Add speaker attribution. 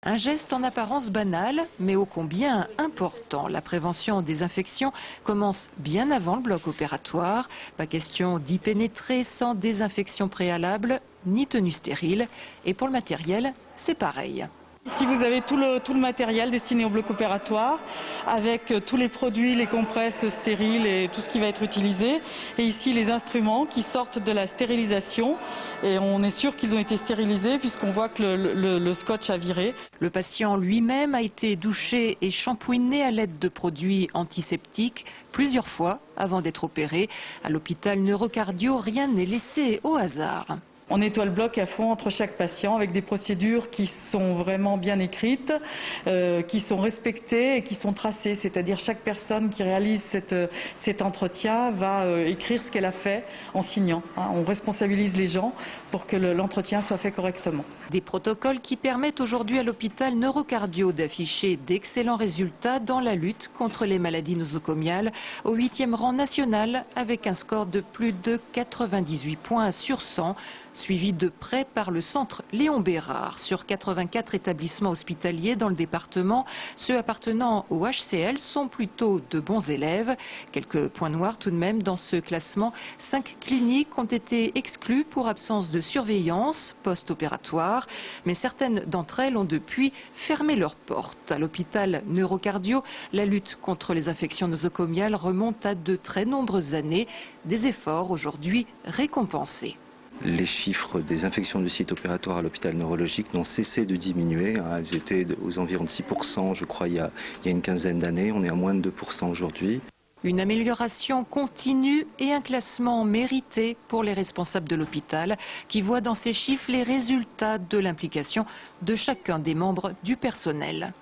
Speaker 1: Un geste en apparence banal, mais ô combien important. La prévention des infections commence bien avant le bloc opératoire. Pas question d'y pénétrer sans désinfection préalable, ni tenue stérile. Et pour le matériel, c'est pareil.
Speaker 2: Ici, vous avez tout le matériel destiné au bloc opératoire, avec tous les produits, les compresses stériles et tout ce qui va être utilisé. Et ici, les instruments qui sortent de la stérilisation. Et on est sûr qu'ils ont été stérilisés puisqu'on voit que le scotch a viré.
Speaker 1: Le patient lui-même a été douché et shampouiné à l'aide de produits antiseptiques plusieurs fois avant d'être opéré. À l'hôpital Neurocardio, rien n'est laissé au hasard.
Speaker 2: On nettoie le bloc à fond entre chaque patient avec des procédures qui sont vraiment bien écrites, qui sont respectées et qui sont tracées. C'est-à-dire chaque personne qui réalise cet entretien va écrire ce qu'elle a fait en signant. On responsabilise les gens pour que l'entretien soit fait correctement.
Speaker 1: Des protocoles qui permettent aujourd'hui à l'hôpital Neurocardio d'afficher d'excellents résultats dans la lutte contre les maladies nosocomiales au 8e rang national avec un score de plus de 98 points sur 100. Suivi de près par le centre Léon Bérard. Sur 84 établissements hospitaliers dans le département, ceux appartenant au HCL sont plutôt de bons élèves. Quelques points noirs tout de même dans ce classement. 5 cliniques ont été exclues pour absence de surveillance post-opératoire, mais certaines d'entre elles ont depuis fermé leurs portes. À l'hôpital Neurocardio, la lutte contre les infections nosocomiales remonte à de très nombreuses années. Des efforts aujourd'hui récompensés.
Speaker 3: Les chiffres des infections du site opératoire à l'hôpital neurologique n'ont cessé de diminuer. Elles étaient aux environs de 6%, je crois, il y a une quinzaine d'années. On est à moins de 2% aujourd'hui.
Speaker 1: Une amélioration continue et un classement mérité pour les responsables de l'hôpital qui voient dans ces chiffres les résultats de l'implication de chacun des membres du personnel.